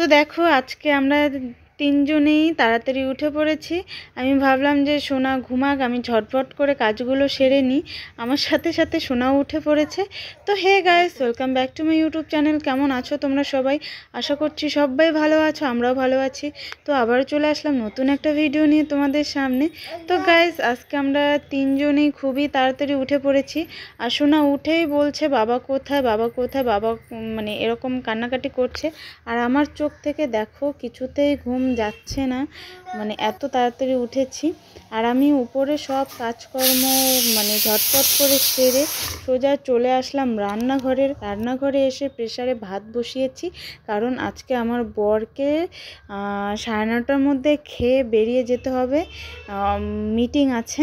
তো দেখো আজকে আমরা তিনজনেই তাড়াতাড়ি উঠে পড়েছি। আমি ভাবলাম যে সোনা ঘুমাক, আমি ঝটপট করে কাজগুলো সেরে নিই। আমার সাথে সাথে সোনাও উঠে পড়েছে। তো hey guys, welcome back to my YouTube channel. কেমন আছো তোমরা সবাই? আশা করছি সবাই ভালো আছো, আমরাও ভালো আছি। তো আবারও চলে আসলাম নতুন একটা ভিডিও নিয়ে তোমাদের সামনে। তো গাইস আজকে আমরা তিনজনেই খুবই তাড়াতাড়ি উঠে পড়েছি। আর সোনা উঠেই বলছে বাবা কোথায়, বাবা কোথায়, বাবা মানে এরকম কান্নাকাটি করছে। আর আমার চোখ থেকে দেখো কিছুতেই ঘুম যাচ্ছে না, মানে এত তাড়াতাড়ি উঠেছি। আর আমি উপরে সব কাজকর্ম মানে ঝটপট করে সেরে সোজা চলে আসলাম রান্নাঘরে এসে প্রেসারে ভাত বসিয়েছি। কারণ আজকে আমার বরকে 9:30টার মধ্যে খেয়ে বেরিয়ে যেতে হবে, মিটিং আছে,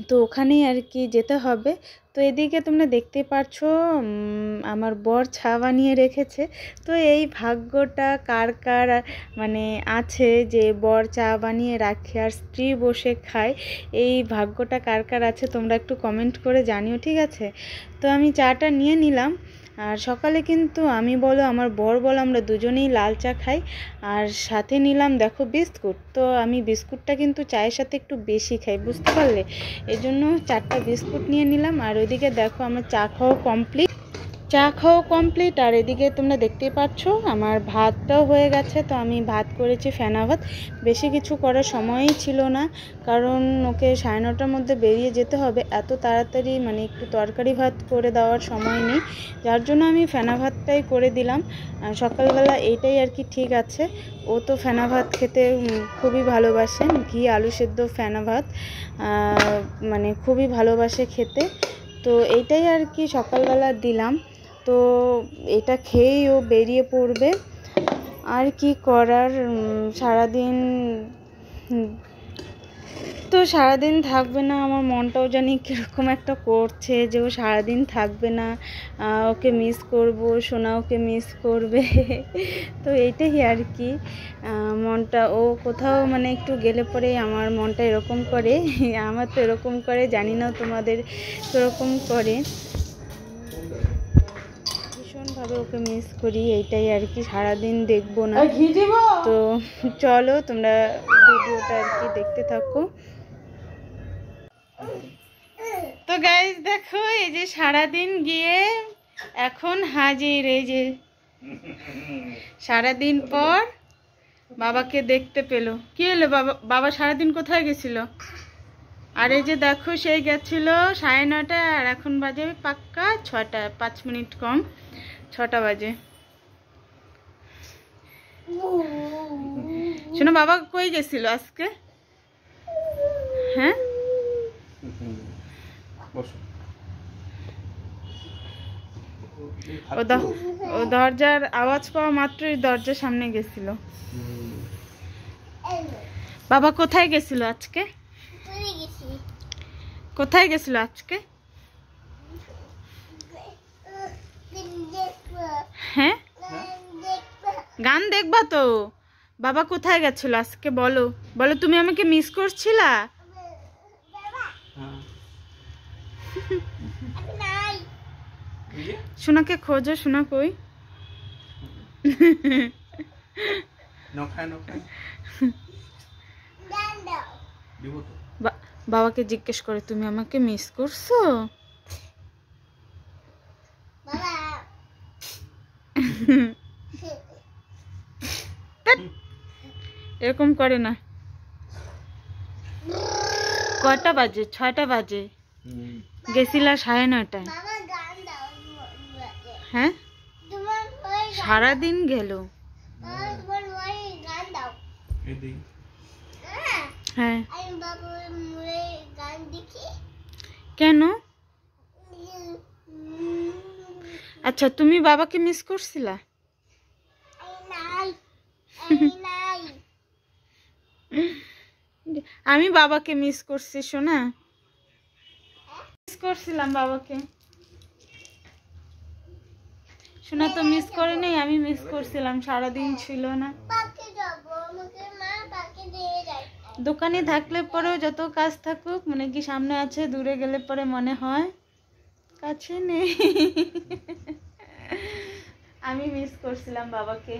তো ওখানেই আর কি যেতে হবে। তো এদিকে তোমরা দেখতে পাচ্ছ আমার বর চা বানিয়ে রেখেছে। তো এই ভাগ্যটা কার কার মানে আছে যে বর চা বানিয়ে রাখে আর স্ত্রী বসে খায়, এই ভাগ্যটা কার কার আছে তোমরা একটু কমেন্ট করে জানিও, ঠিক আছে? তো আমি চাটা নিয়ে নিলাম। আর সকালে কিন্তু আমি বলো আমার বর বলো আমরা দুজনেই লাল চা খাই। আর সাথে নিলাম দেখো বিস্কুট। তো আমি বিস্কুটটা কিন্তু চায়ের সাথে একটু বেশি খাই, বুঝতে পারলে, এই জন্য 4টা বিস্কুট নিয়ে নিলাম। আর ওইদিকে দেখো আমার চা খাওয়া কমপ্লিট। আর এদিকে তোমরা দেখতেই পাচ্ছ আমার ভাতটাও হয়ে গেছে। তো আমি ভাত করেছি ফেনা ভাত, বেশি কিছু করার সময়ই ছিল না, কারণ ওকে 9:30টার মধ্যে বেরিয়ে যেতে হবে। এত তাড়াতাড়ি মানে একটু তরকারি ভাত করে দেওয়ার সময় নেই, যার জন্য আমি ফেনা ভাতটাই করে দিলাম। সকালবেলা এইটাই আর কি ঠিক আছে। ও তো ফেনা ভাত খেতে খুবই ভালোবাসে, ঘি আলু সেদ্ধ ফেনা ভাত মানে খুবই ভালোবাসে খেতে। তো এইটাই আর কি সকালবেলা দিলাম। তো এটা খেয়েই ও বেরিয়ে পড়বে, আর কি করার। সারাদিন থাকবে না, আমার মনটাও জানি কীরকম একটা করছে যে ও সারাদিন থাকবে না, ওকে মিস করব, সোনা ওকে মিস করবে। তো এইটাই আর কি মনটা, ও কোথাও মানে একটু গেলে পরে আমার মনটা এরকম করে। আমার তো এরকম করে, জানি না তোমাদের কীরকম করে, ভীষণভাবে ওকে মিস করি। এইটাই আর কি, সারাদিন দেখবো না। তো চলো তোমরা ভিডিওটা আর কি দেখতে থাকো। তো গাইস দেখো এই যে সারাদিন গিয়ে এখন হাজির, এই যে সারাদিন পর বাবাকে দেখতে পেলো। কি হলো বাবা সারাদিন কোথায় গেছিল? আর এই যে দেখো সেই গেছিল 9:30, আর এখন বাজে পাক্কা 6টা, 5 মিনিট কম 6টা বাজে। শোনো বাবা কই গেছিল আজকে? হ্যাঁ ও দরজার আওয়াজ পাওয়া মাত্রই দরজার সামনে গেছিল। বাবা কোথায় গেছিল আজকে? কোথায় গেছিল আজকে? হ্যাঁ গান দেখবা তো? বাবা কোথায় গেছিল আজকে বলো বলো, তুমি আমাকে মিস করছিলা? সোনাকে খোঁজো, সোনা কই? বাবাকে জিজ্ঞেস করে তুমি আমাকে মিস করছো? এরকম করে না। কয়টা বাজে? 6টা বাজে, গেছিলা 9:30টায়। হ্যাঁ সারাদিন গেল। হ্যাঁ কেন? আচ্ছা তুমি বাবাকে মিস করছিলা? আমি বাবাকে মিস করছি শোনা, মিস করছিলাম বাবাকে। শোনা তো মিস করে নেই, আমি মিস করছিলাম, সারাদিন ছিল না। দোকানে থাকলে পরেও যত কাজ থাকুক, মানে কি সামনে আছে, দূরে গেলে পরে মনে হয় কাছে নেই। আমি মিস করছিলাম বাবাকে।